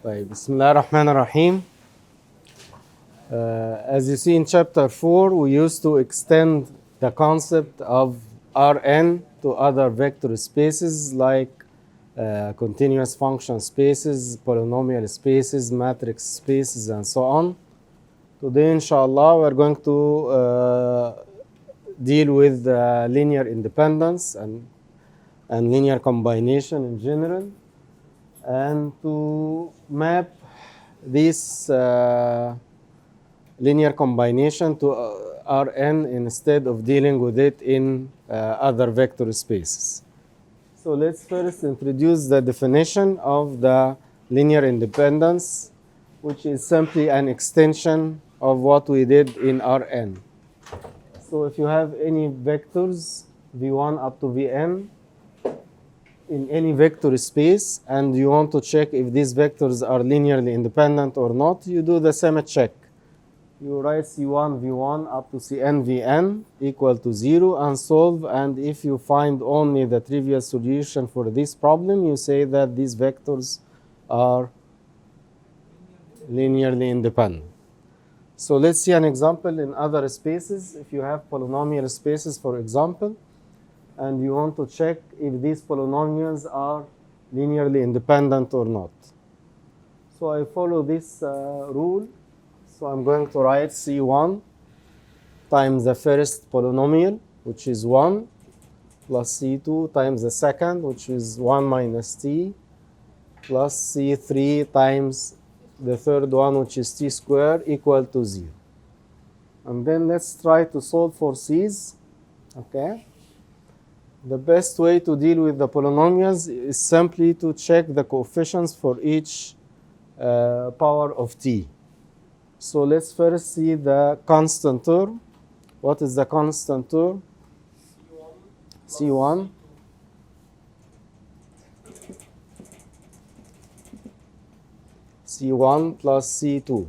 طيب بسم الله الرحمن الرحيم. As you see in chapter 4, we used to extend the concept of Rn to other vector spaces like continuous function spaces, polynomial spaces, matrix spaces, and so on. Today, inshallah, we're going to deal with linear independence and linear combination in general, and to map this linear combination to Rn instead of dealing with it in other vector spaces. So let's first introduce the definition of the linear independence, which is simply an extension of what we did in Rn. So if you have any vectors, v1 up to vn, in any vector space, and you want to check if these vectors are linearly independent or not, you do the same check. You write C1 V1 up to Cn Vn equal to 0 and solve, and if you find only the trivial solution for this problem, you say that these vectors are linearly independent. So let's see an example in other spaces. If you have polynomial spaces, for example, and you want to check if these polynomials are linearly independent or not. So I follow this rule. So I'm going to write C1 times the first polynomial, which is 1, plus C2 times the second, which is 1 minus t, plus C3 times the third one, which is t squared, equal to 0. And then let's try to solve for c's. Okay. The best way to deal with the polynomials is simply to check the coefficients for each power of t. So let's first see the constant term. What is the constant term? C1. C1 plus C2.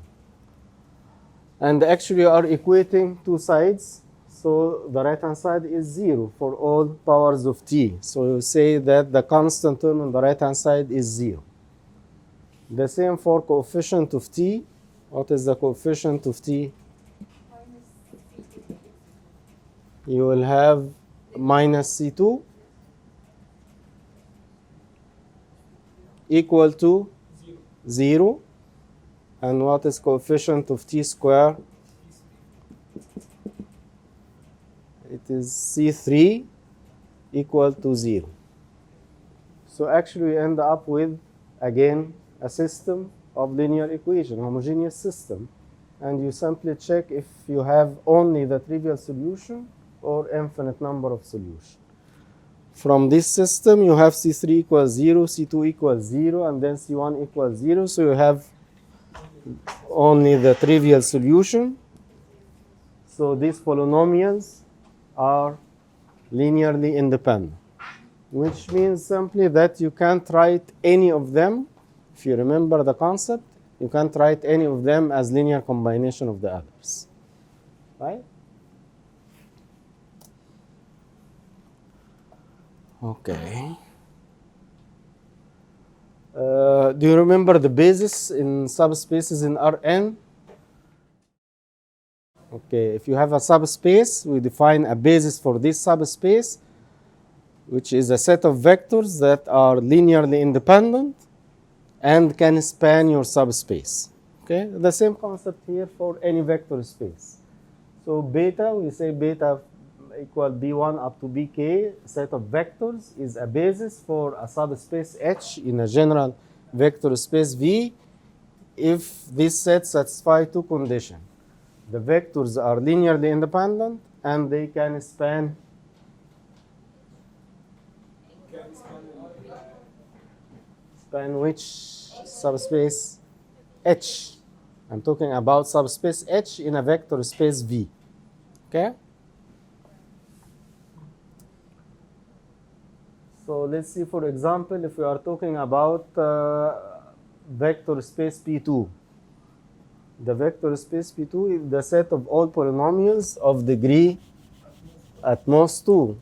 And actually you are equating two sides. So the right-hand side is 0 for all powers of t. So you say that the constant term on the right-hand side is 0. The same for coefficient of t. What is the coefficient of t? You will have minus C2 equal to 0. And what is coefficient of t squared? It is C3 equal to 0. So actually we end up with, again, a system of linear equation, homogeneous system. And you simply check if you have only the trivial solution or infinite number of solutions. From this system, you have C3 equals 0, C2 equals 0, and then C1 equals 0. So you have only the trivial solution. So these polynomials are linearly independent, which means simply that you can't write any of them. If you remember the concept, you can't write any of them as linear combination of the others, right? Okay. Do you remember the basis in subspaces in Rn? Okay, if you have a subspace, we define a basis for this subspace, which is a set of vectors that are linearly independent and can span your subspace. Okay, the same concept here for any vector space. So beta, we say beta equal b1 up to bk, set of vectors, is a basis for a subspace H in a general vector space V if this set satisfies two conditions. The vectors are linearly independent and they can span which subspace? H. I'm talking about subspace H in a vector space V. Okay? So So let's see, for example, if we are talking about vector space P2. The vector space P2 is the set of all polynomials of degree at most 2.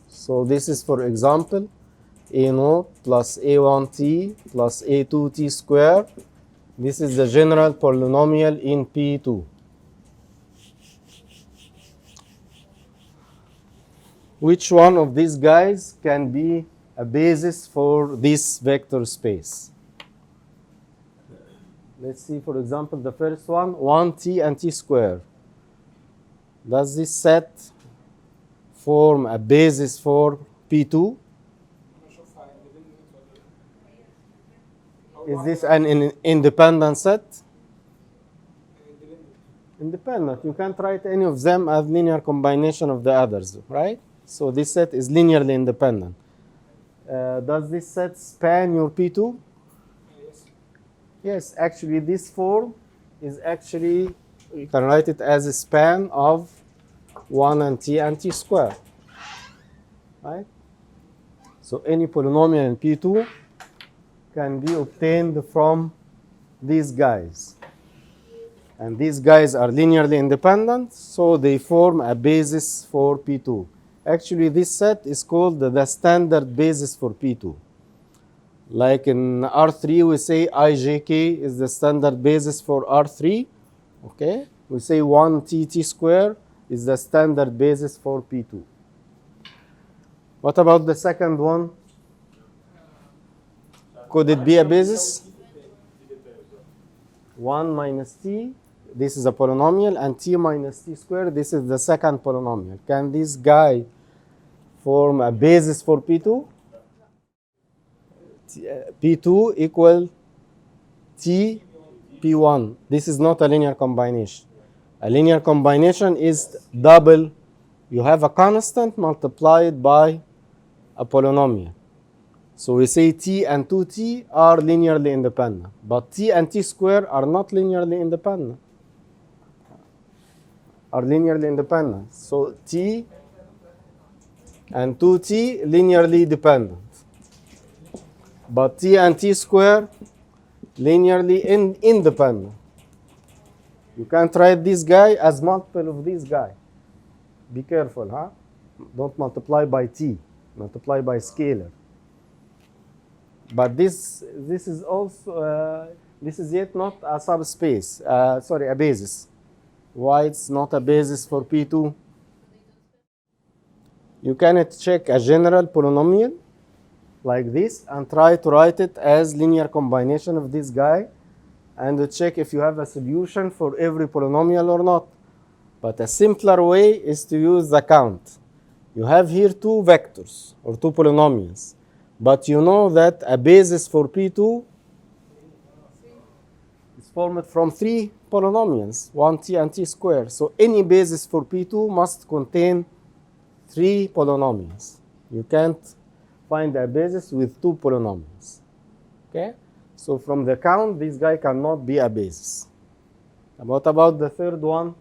So this is, for example, A0 plus A1t plus A2t squared. This is the general polynomial in P2. Which one of these guys can be a basis for this vector space? Let's see, for example, the first one, 1t and t squared. Does this set form a basis for P2? Is this an independent set? Independent. You can't write any of them as linear combination of the others, right? So this set is linearly independent. Does this set span your P2? Yes, actually this form is actually, you can write it as a span of 1 and t squared, right? So any polynomial in P2 can be obtained from these guys. And these guys are linearly independent, so they form a basis for P2. Actually, this set is called the standard basis for P2. Like in R3, we say IJK is the standard basis for R3. Okay? We say 1t squared is the standard basis for P2. What about the second one? Could it be a basis? 1 minus t, this is a polynomial, and t minus t squared, this is the second polynomial. Can this guy form a basis for P2? P2 equal T P1. This is not a linear combination. A linear combination is double. You have a constant multiplied by a polynomial. So we say T and 2T are linearly independent. But T and T squared are not linearly independent. Are linearly independent. So T and 2T linearly dependent. But t and t squared linearly independent. You can't write this guy as multiple of this guy. Be careful, huh? Don't multiply by t. Multiply by scalar. But this is also this is yet not a subspace. Sorry, a basis. Why it's not a basis for P2? You cannot check a general polynomial like this and try to write it as linear combination of this guy and to check if you have a solution for every polynomial or not. But a simpler way is to use the count. You have here two vectors or two polynomials, but you know that a basis for P2 is formed from three polynomials, 1t and t squared. So any basis for P2 must contain three polynomials. You can't find a basis with two polynomials. Okay? So from the count, this guy cannot be a basis. What about the third one?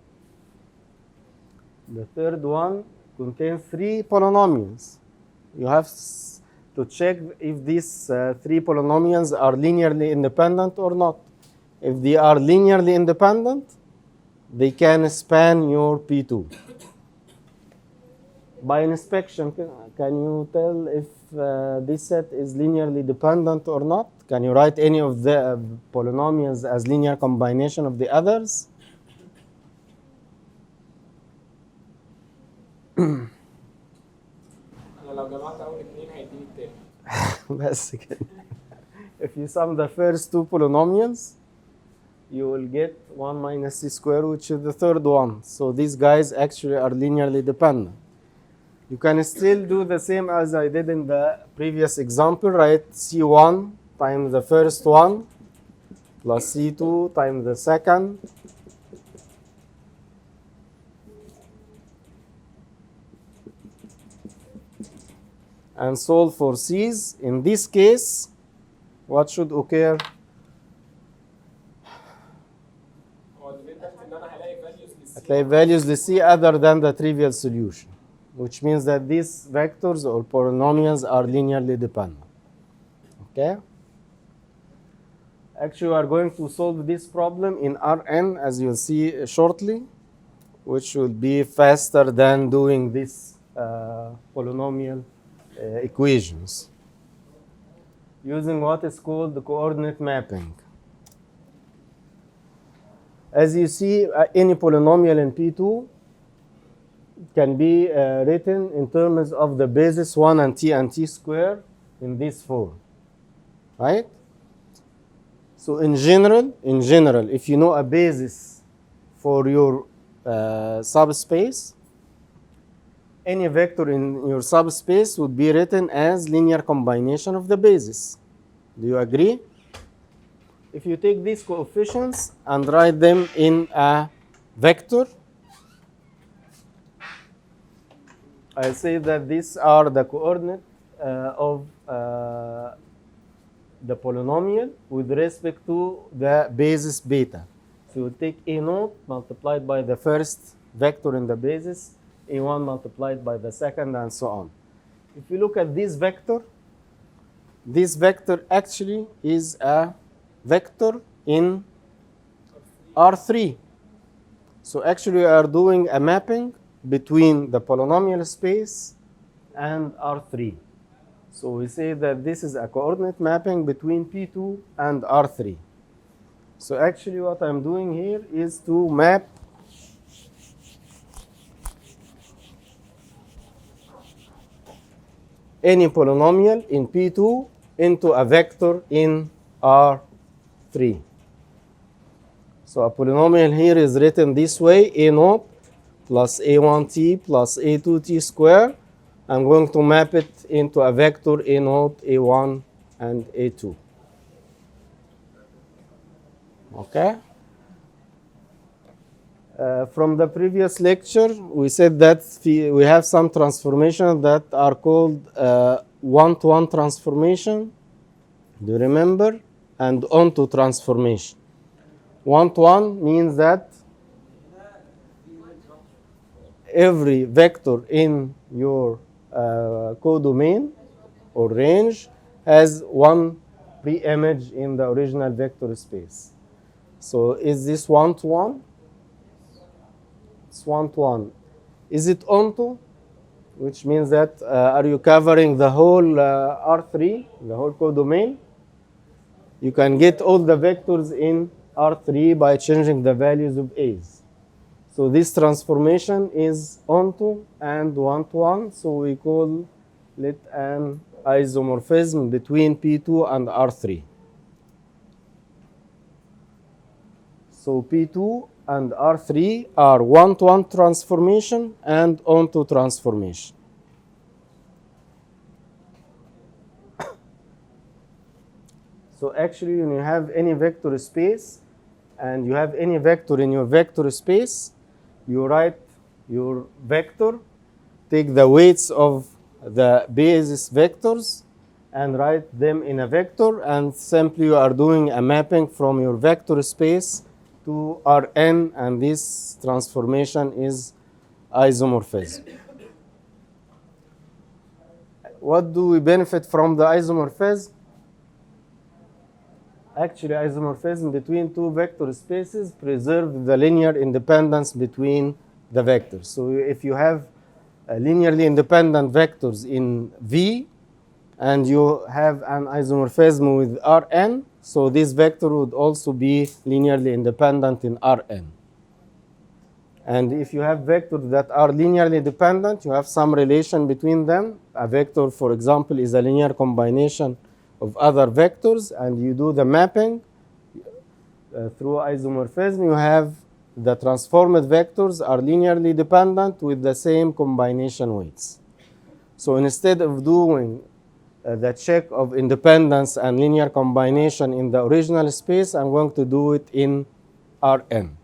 The third one contains three polynomials. You have to check if these three polynomials are linearly independent or not. If they are linearly independent, they can span your P2. By inspection, can you tell if this set is linearly dependent or not? Can you write any of the polynomials as linear combination of the others? بس كده. If you sum the first two polynomials, you will get 1 minus t squared, which is the third one. So these guys actually are linearly dependent. You can still do the same as I did in the previous example, right? C1 times the first one plus C2 times the second. And solve for C's. In this case, what should occur? هتلاقي values لC other than the trivial solution. which means that these vectors or polynomials are linearly dependent. Okay? Actually, we are going to solve this problem in Rn, as you'll see shortly, which will be faster than doing these polynomial equations using what is called the coordinate mapping. As you see, any polynomial in P2 can be written in terms of the basis 1 and t squared in this form, right? So in general, if you know a basis for your subspace, any vector in your subspace would be written as linear combination of the basis. Do you agree? If you take these coefficients and write them in a vector, I say that these are the coordinates of the polynomial with respect to the basis beta. So you take A0 multiplied by the first vector in the basis, A1 multiplied by the second, and so on. If you look at this vector actually is a vector in R3. So actually we are doing a mapping between the polynomial space and R3. So we say that this is a coordinate mapping between P2 and R3. So actually what I'm doing here is to map any polynomial in P2 into a vector in R3. So a polynomial here is written this way, A0 plus A1t plus A2t squared. I'm going to map it into a vector A0, A1, and A2. Okay? From the previous lecture, we said that we have some transformations that are called one-to-one transformation. Do you remember? And onto transformation. One-to-one means that every vector in your codomain or range has one pre-image in the original vector space. So is this one-to-one? It's one-to-one. Is it onto? Which means that are you covering the whole R3, the whole codomain? You can get all the vectors in R3 by changing the values of A's. So this transformation is onto and one-to-one, so we call it an isomorphism between P2 and R3. So P2 and R3 are one-to-one transformation and onto transformation. So actually when you have any vector space and you have any vector in your vector space, you write your vector, take the weights of the basis vectors and write them in a vector, and simply you are doing a mapping from your vector space to Rn, and this transformation is isomorphism. What do we benefit from the isomorphism? Actually, isomorphism between two vector spaces preserves the linear independence between the vectors. So if you have linearly independent vectors in V and you have an isomorphism with Rn, so this vector would also be linearly independent in Rn. And if you have vectors that are linearly dependent, you have some relation between them. A vector, for example, is a linear combination of other vectors, and you do the mapping through isomorphism. You have the transformed vectors are linearly dependent with the same combination weights. So instead of doing the check of independence and linear combination in the original space, I'm going to do it in Rn.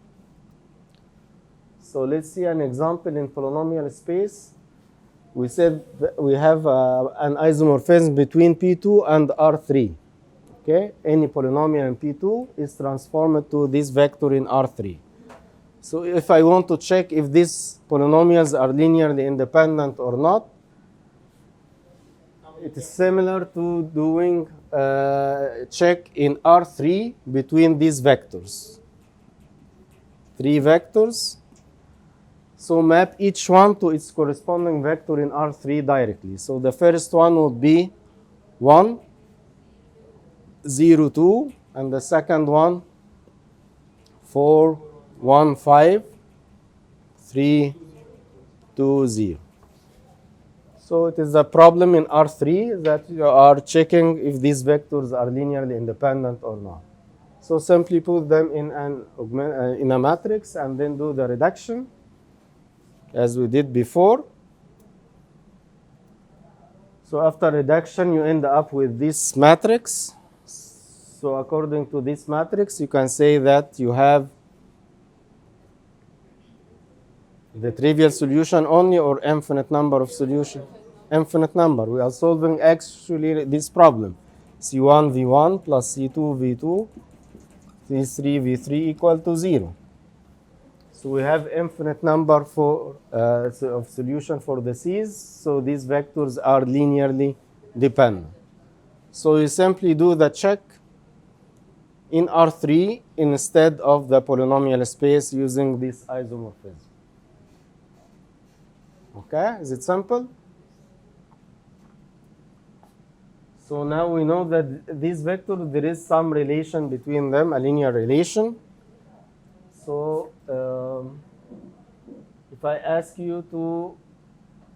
So let's see an example in polynomial space. We said that we have an isomorphism between P2 and R3. Okay? Any polynomial in P2 is transformed to this vector in R3. So if I want to check if these polynomials are linearly independent or not, it is similar to doing check in R3 between these vectors. 3 vectors. So map each one to its corresponding vector in R3 directly. So the first one would be 1, 0, 2, and the second one 4, 1, 5, 3, 2, 0. So it is a problem in R3 that you are checking if these vectors are linearly independent or not. So simply put them in a matrix and then do the reduction as we did before. So after reduction, you end up with this matrix. So according to this matrix, you can say that you have the trivial solution only or infinite number of solutions? Infinite number. We are solving actually this problem. C1 V1 plus C2 V2, C3 V3 equal to 0. So we have infinite number of solution for the C's, so these vectors are linearly dependent. So you simply do the check in R3 instead of the polynomial space using this isomorphism. Okay, is it simple? So now we know that these vectors, there is some relation between them, a linear relation. So if I ask you to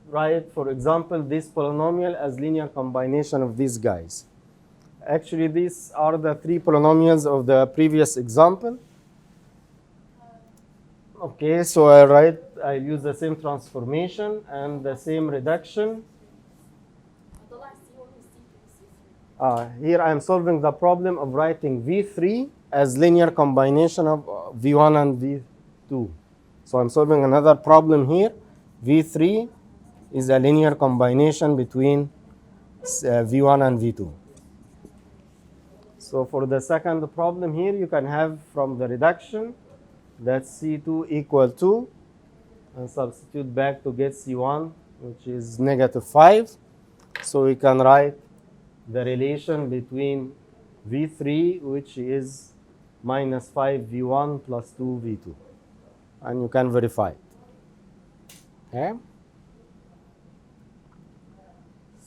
write, for example, this polynomial as linear combination of these guys. Actually, these are the 3 polynomials of the previous example. Okay, so I use the same transformation and the same reduction. Here I am solving the problem of writing V3 as linear combination of V1 and V2. So I'm solving another problem here. V3 is a linear combination between V1 and V2. So for the second problem here, you can have from the reduction that C2 equal to, and substitute back to get C1, which is -5. So we can write the relation between V3, which is -5 V1 plus 2 V2. And you can verify it. Okay?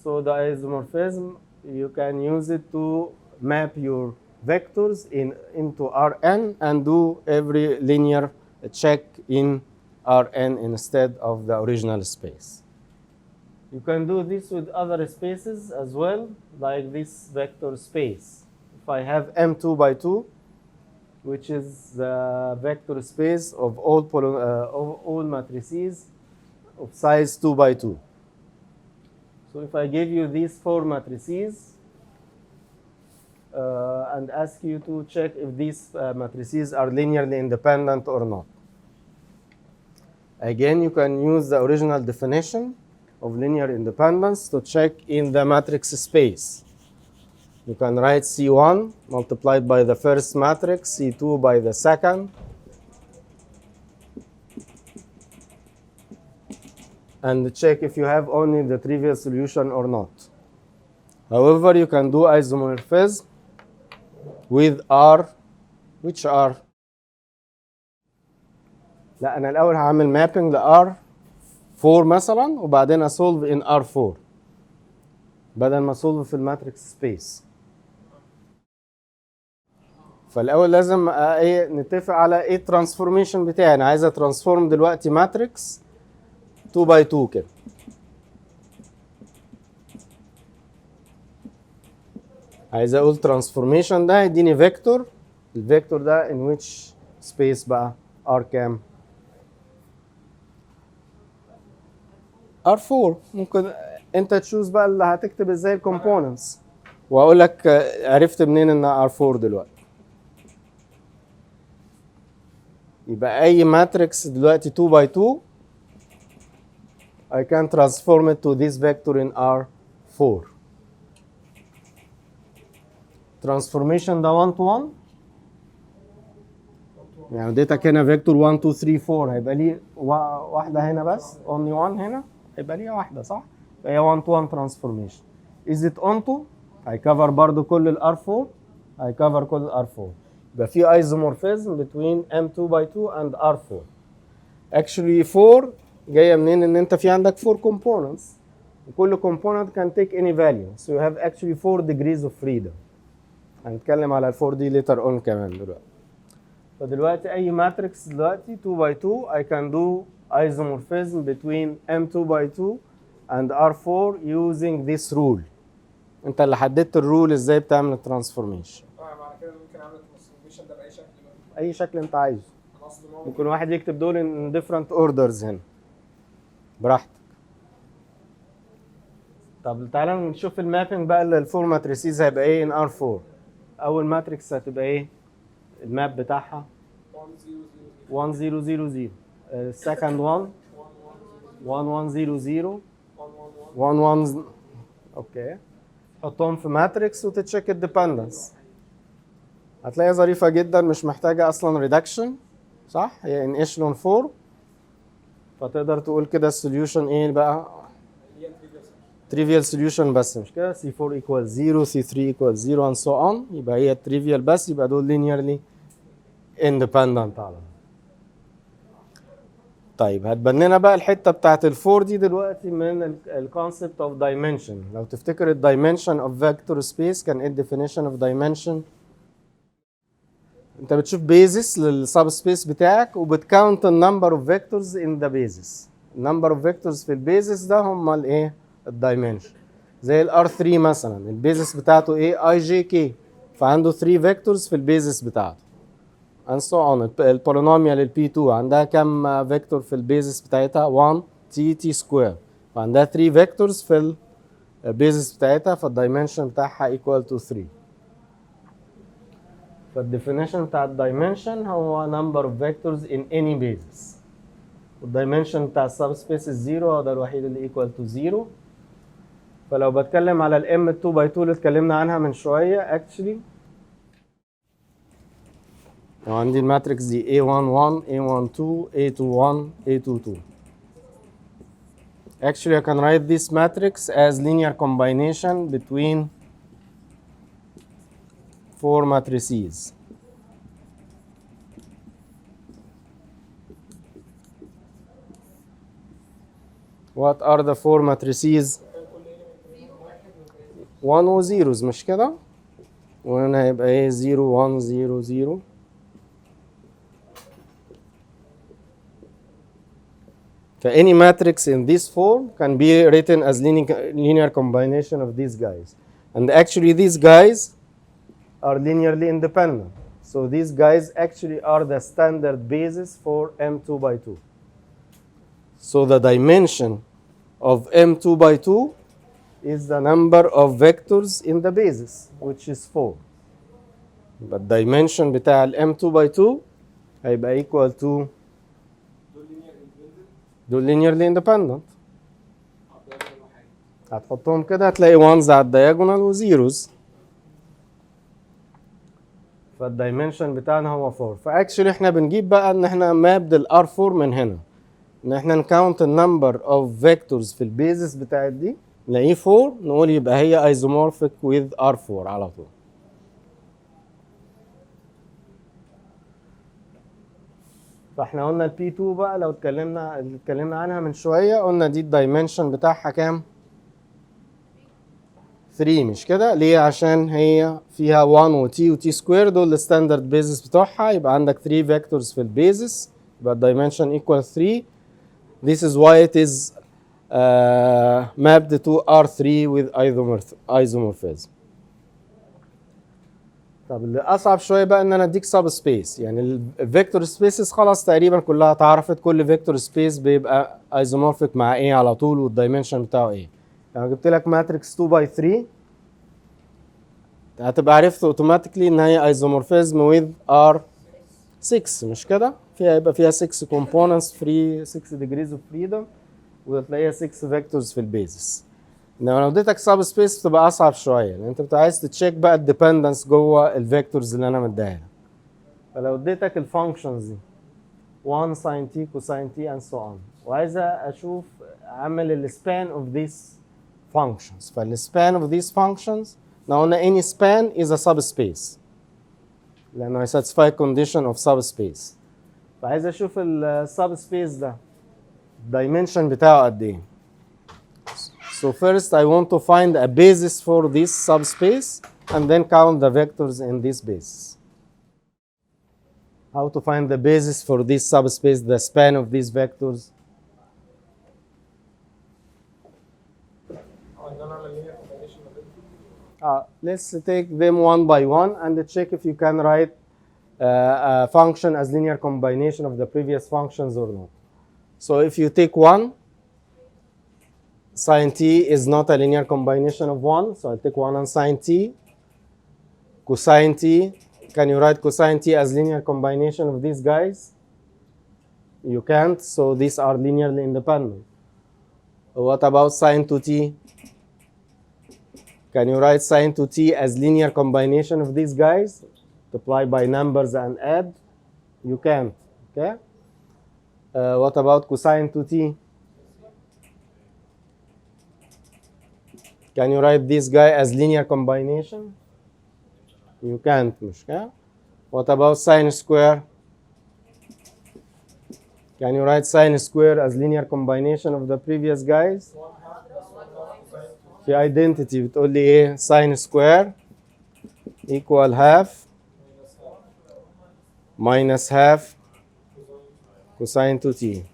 So the isomorphism, you can use it to map your vectors into Rn and do every linear check in Rn instead of the original space. You can do this with other spaces as well, like this vector space. If I have M2 by 2, which is the vector space of all matrices of size 2 by 2. So if I give you these 4 matrices and ask you to check if these matrices are linearly independent or not. Again, you can use the original definition of linear independence to check in the matrix space. You can write C1 multiplied by the first matrix, C2 by the second, and check if you have only the trivial solution or not. However, you can do isomorphism with R, which R. لا أنا الأول هعمل mapping ل R4 مثلا وبعدين أsolve in R4 بدل ما أsolve في الماتريكس سبيس. فالأول لازم نتفق على إيه الترانسفورميشن بتاعي. أنا عايز أترانسفورم دلوقتي ماتريكس 2 by 2 كده. عايز اقول ترانسفورميشن ده يديني فيكتور. الفيكتور ده in which space بقى؟ R كام؟ R4. ممكن انت تشوز بقى اللي هتكتب ازاي الكومبوننتس واقول لك عرفت منين ان R4 دلوقتي. يبقى اي ماتريكس دلوقتي 2 by 2 I can transform it to this vector in R4. Transformation ده 1 to 1 يعني اديتك هنا فيكتور 1 2 3 4 هيبقى ليه واحده هنا بس only 1 هنا هيبقى ليها واحده صح؟ هي 1 to 1 transformation. is it onto هيكفر برضو كل الار 4 هيكفر كل الار 4 يبقى في ايزومورفيزم between M2 by 2 and R4. actually 4 جايه منين؟ ان انت في عندك 4 components وكل component can take any value so you have actually 4 degrees of freedom. هنتكلم على ال 4 دي later on كمان دلوقتي. فدلوقتي اي ماتريكس دلوقتي 2 by 2 I can do isomorphism between M2 by 2 and R4 using this rule. انت اللي حددت الرول ازاي بتعمل الترانسفورميشن. معنى كده ممكن اعمل الترانسفورميشن ده باي شكل بقى؟ اي شكل انت عايزه. ممكن واحد يكتب دول in different orders هنا براحتك. طب تعالى نشوف المابنج بقى للفور ماتريسيز هيبقى ايه in R4. اول ماتريكس هتبقى ايه الماب بتاعها 1 0 0 0 second one 1 1 0 0 1 1 اوكي حطهم في ماتريكس وتتشيك الديبندنس هتلاقيها ظريفه جدا مش محتاجه اصلا ريدكشن صح هي ان اشلون 4 فتقدر تقول كده السوليوشن ايه بقى trivial solution بس مش كده C4 equals 0 C3 equals 0 and so on يبقى هي trivial بس يبقى دول linearly independent على طيب هتبنينا بقى الحته بتاعت الفور دي دلوقتي من الكونسبت اوف دايمنشن. لو تفتكر الدايمنشن اوف فيكتور سبيس كان ايه الديفينيشن اوف دايمنشن؟ انت بتشوف بيزس للسب سبيس بتاعك وبتكاونت النمبر اوف فيكتورز ان ذا بيزس. النمبر اوف فيكتورز في البيزس ده هم الايه؟ الدايمنشن. زي الار 3 مثلا البيزس بتاعته ايه؟ اي جي كي فعنده 3 فيكتورز في البيزس بتاعته. and so on. البولينوميال البي 2 عندها كم فيكتور في البيزس بتاعتها 1 تي تي سكوير وعندها 3 فيكتورز في البيزس بتاعتها فالدايمنشن بتاعها equal to 3. فالديفينيشن بتاع الدايمنشن هو number of vectors in any basis. والدايمنشن بتاع السب سبيس الزيرو هو ده الوحيد اللي equal to 0. فلو بتكلم على الام 2 باي 2 اللي اتكلمنا عنها من شويه actually لو عندي الماتريكس دي A11 A12 A21 A22 actually I can write this matrix as linear combination between 4 matrices. What are the 4 matrices? 1 و zeros مش كده؟ وهنا هيبقى ايه 0 1 0 0 any matrix in this form can be written as linear combination of these guys. And actually these guys are linearly independent. So these guys actually are the standard basis for M2 by 2. So the dimension of M2 by 2 is the number of vectors in the basis, which is 4. But dimension بتاع M2 by 2 هيبقى equal to دول linearly independent. هتحطهم كده هتلاقي ones على الدياجونال وزيروز. فالدايمنشن بتاعنا هو 4. فاكشلي احنا بنجيب بقى ان احنا مابد الار 4 من هنا. ان احنا نكاونت النمبر اوف فيكتورز في البيزس بتاعت دي نلاقيه 4 نقول يبقى هي ايزومورفيك وذ ار 4 على طول. فاحنا قلنا البي 2 بقى لو اتكلمنا عنها من شويه قلنا دي الدايمنشن بتاعها كام؟ 3 مش كده؟ ليه؟ عشان هي فيها 1 وتي وتي سكوير دول الستاندرد بيزس بتوعها يبقى عندك 3 فيكتورز في البيزس يبقى الدايمنشن equal 3. This is why it is mapped to R3 with isomorphism. طب اللي اصعب شويه بقى ان انا اديك سب سبيس يعني الفيكتور سبيسز خلاص تقريبا كلها اتعرفت كل فيكتور سبيس بيبقى ايزومورفيك مع ايه على طول والدايمنشن بتاعه ايه. لو جبت لك ماتريكس 2 باي 3 هتبقى عرفت اوتوماتيكلي ان هي ايزومورفيزم وذ ار 6 مش كده؟ يبقى فيها 6 كومبوننتس فري 6 ديجريز اوف فريدم وتلاقيها 6 فيكتورز في البيزس. انما لو اديتك سب سبيس بتبقى اصعب شويه لان انت بتبقى عايز تتشيك بقى الديبندنس جوه الفيكتورز اللي انا مديها لك. فلو اديتك الفانكشنز دي 1 sin t cosine t and so on وعايز اشوف اعمل السبان of these functions فالسبان of these functions احنا قلنا any span is a subspace لانه satisfy condition of subspace فعايز اشوف السبسبيس ده dimension بتاعه قد ايه. So first I want to find a basis for this subspace and then count the vectors in this basis. How to find the basis for this subspace, the span of these vectors? Let's take them one by one and check if you can write a function as linear combination of the previous functions or not. So if you take 1, sin t is not a linear combination of 1, so I'll take 1 on sin t. Cosine t, can you write cosine t as linear combination of these guys? You can't, so these are linearly independent. What about sine 2t? Can you write sine 2t as linear combination of these guys? Multiply by numbers and add? You can't, okay? What about cosine 2t? Can you write this guy as linear combination? You can't, okay? What about sine square? Can you write sine square as linear combination of the previous guys? في identity بتقول لي ايه؟ sine square equal half minus half cosine 2t.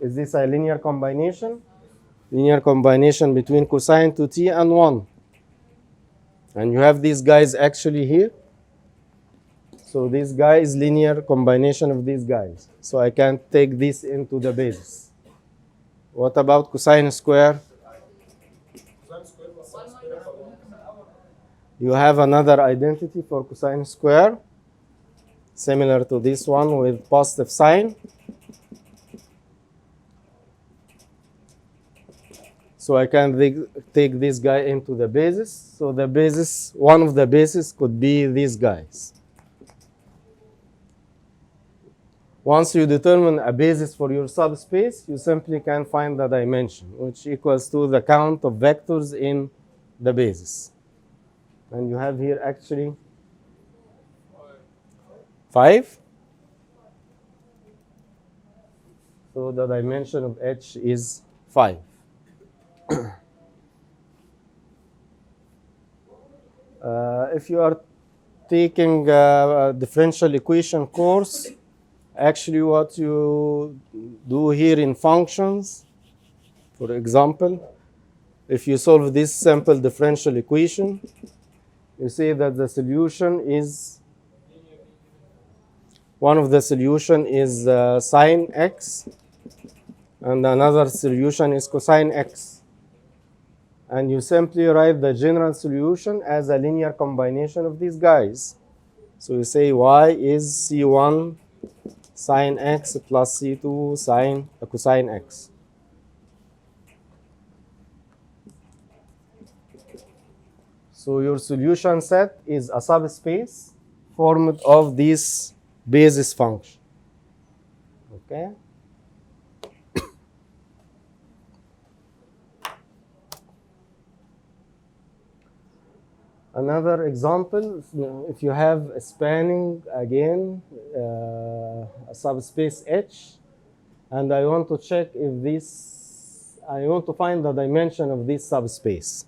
Is this a linear combination? Linear combination between cosine 2t and 1. And you have these guys actually here. So this guy is linear combination of these guys. So I can take this into the basis. What about cosine square? You have another identity for cosine square, similar to this one with positive sign. So I can take this guy into the basis. So the basis, one of the bases could be these guys. Once you determine a basis for your subspace, you simply can find the dimension, which equals to the count of vectors in the basis. And you have here actually 5. So the dimension of H is 5. If you are taking a differential equation course, actually what you do here in functions, for example, if you solve this simple differential equation, you say that the solution is, one of the solution is sine x, and another solution is cosine x. And you simply write the general solution as a linear combination of these guys. So you say y is c1 sine x plus c2 sine cosine x. So your solution set is a subspace formed of this basis function. Okay? Another example, if you have a spanning again a subspace H, and I want to check if this, I want to find the dimension of this subspace.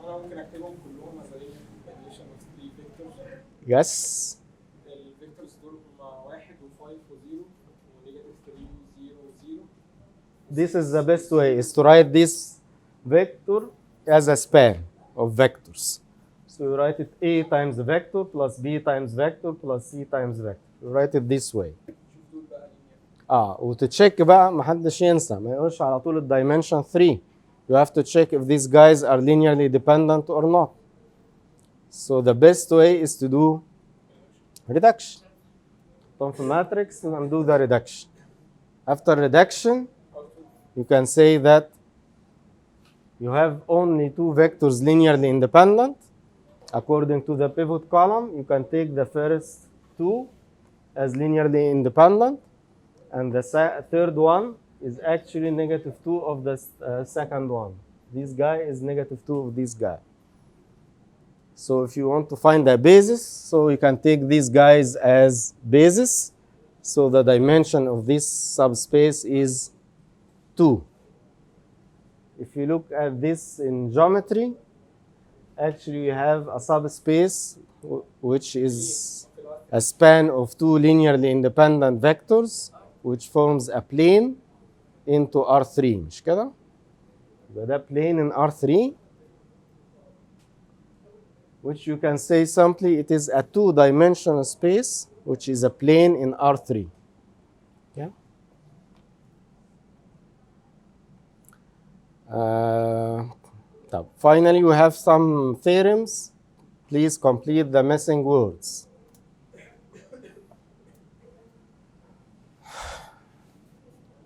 انا ممكن اكتبهم كلهم as a linear combination of 3 vectors. Yes? الفيكتورز دول هما 1 و5 و0 ونيجاتيف 3 و0 و0. This is the best way, is to write this vector as a span of vectors. So you write it A times the vector plus B times vector plus C times vector. You write it this way. شوف دول بقى linear. وتتشيك بقى محدش ينسى ما يقولش على طول الدايمنشن 3. You have to check if these guys are linearly dependent or not. So the best way is to do reduction. Come from matrix and do the reduction. After reduction, you can say that you have only 2 vectors linearly independent, according to the pivot column, you can take the first two as linearly independent, and the third one is actually -2 of the second one. This guy is -2 of this guy. So if you want to find a basis, so you can take these guys as basis. So the dimension of this subspace is 2. If you look at this in geometry, actually you have a subspace which is a span of two linearly independent vectors which forms a plane into R3. مش كده؟ يبقى ده plane in R3, which you can say simply it is a two-dimensional space which is a plane in R3. Yeah. Finally, we have some theorems. Please complete the missing words.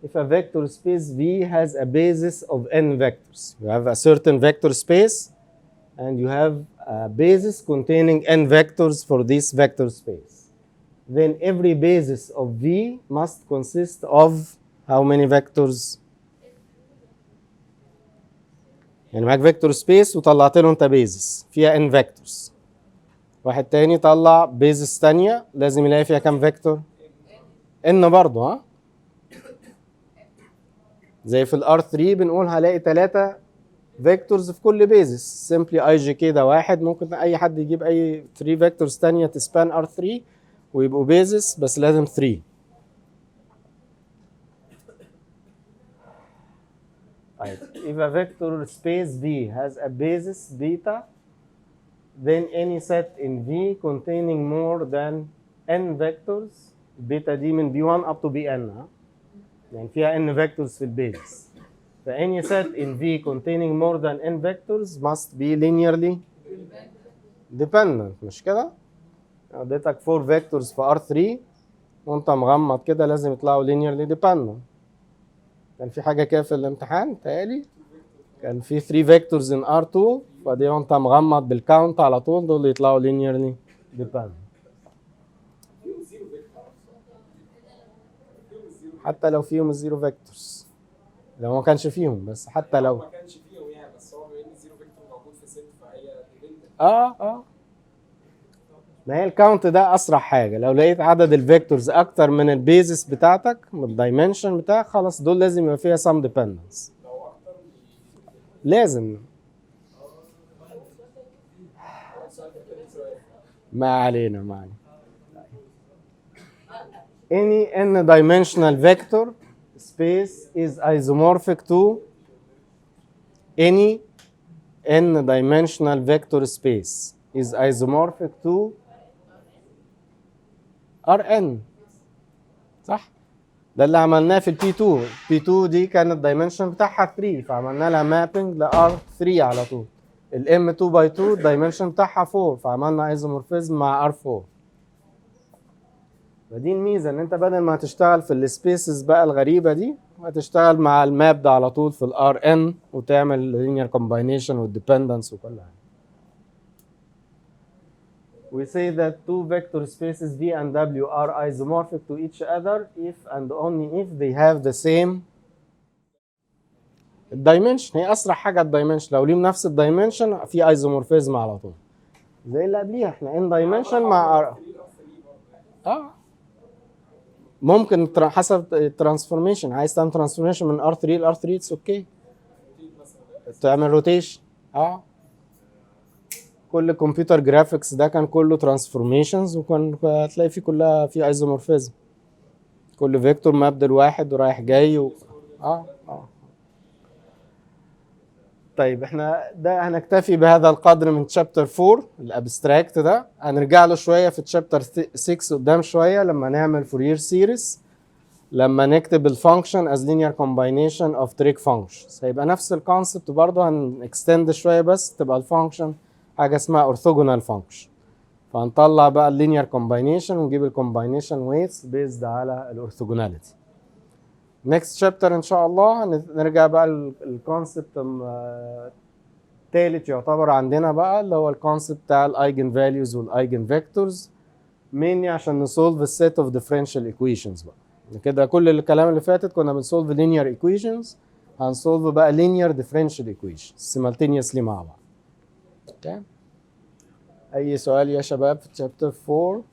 If a vector space V has a basis of n vectors, you have a certain vector space and you have a basis containing n vectors for this vector space. Then every basis of V must consist of how many vectors? يعني معاك فيكتور سبيس وطلعت له انت بيزس فيها n vectors. واحد تاني طلع بيزس تانية لازم يلاقي فيها كام فيكتور؟ n برضه. ها؟ زي في الار 3 بنقول هلاقي 3 فيكتورز في كل بيزس. سيمبلي اي جي كي ده واحد، ممكن اي حد يجيب اي 3 فيكتورز تانية تسبان ار 3 ويبقوا بيزس، بس لازم 3. طيب if a vector space V has a basis beta, then any set in V containing more than n vectors, beta دي من B1 up to Bn، يعني فيها n vectors في البيزس. ف any set in V containing more than n vectors must be linearly dependent. مش كده؟ اديتك 4 vectors في R3 وانت مغمض كده لازم يطلعوا linearly dependent. كان في حاجة كده في الامتحان تهيألي كان في 3 vectors in R2، فدي وانت مغمض بالكاونت على طول دول يطلعوا linearly dependent. حتى لو فيهم الزيرو فيكتورز، لو ما كانش فيهم، بس حتى لو ما كانش فيهم يعني، بس هو بما ان الزيرو فيكتور موجود في ست فهي ما هي الكاونت ده اسرع حاجه. لو لقيت عدد الفيكتورز اكتر من البيزس بتاعتك من الدايمنشن بتاعك، خلاص دول لازم يبقى فيها سم ديبندنس. لازم. ما علينا. Any n-dimensional vector space is isomorphic to any n-dimensional vector space is isomorphic to Rn. صح؟ ده اللي عملناه في البي 2. البي 2 دي كانت الدايمنشن بتاعها 3، فعملنا لها مابنج لار 3 على طول. الام 2 باي 2 الدايمنشن بتاعها 4، فعملنا ايزومورفيزم مع ار 4. فدي الميزه ان انت بدل ما تشتغل في السبيسز بقى الغريبه دي، هتشتغل مع الماب ده على طول في الار ان وتعمل لينير كومباينيشن والديبندنس وكل حاجه. We say that two vector spaces V and W are isomorphic to each other if and only if they have the same dimension. هي اسرع حاجه الدايمنشن، لو ليهم نفس الدايمنشن في ايزومورفيزم على طول. زي اللي قبليها احنا ان دايمنشن مع ممكن حسب الترانسفورميشن، عايز تعمل ترانسفورميشن من R3 ل R3 اتس اوكي. تعمل روتيشن. كل كمبيوتر جرافيكس ده كان كله ترانسفورميشنز، وكان هتلاقي فيه كلها في ايزومورفيزم، كل فيكتور مبدل واحد ورايح جاي طيب احنا ده هنكتفي بهذا القدر من تشابتر 4 الابستراكت ده. هنرجع له شويه في تشابتر 6 قدام شويه لما نعمل فورير سيريز، لما نكتب الفانكشن از لينير كومباينيشن اوف تريك فانكشنز. هيبقى نفس الكونسبت برضه، هنكستند شويه بس تبقى الفانكشن حاجه اسمها اورثوجونال فانكشن. فهنطلع بقى اللينير كومباينيشن ونجيب الكومباينيشن ويتس بيزد على الاورثوجوناليتي. next chapter ان شاء الله نرجع بقى الكونسبت تالت يعتبر عندنا بقى اللي هو الكونسبت بتاع الايجن فاليوز والايجن فيكتورز، mainly عشان نسولف السيت اوف ديفرنشال ايكويشنز بقى. كده كل الكلام اللي فاتت كنا بنسولف linear equations، هنسولف بقى linear differential equations simultaneously مع بعض. Okay. اي سؤال يا شباب في chapter 4؟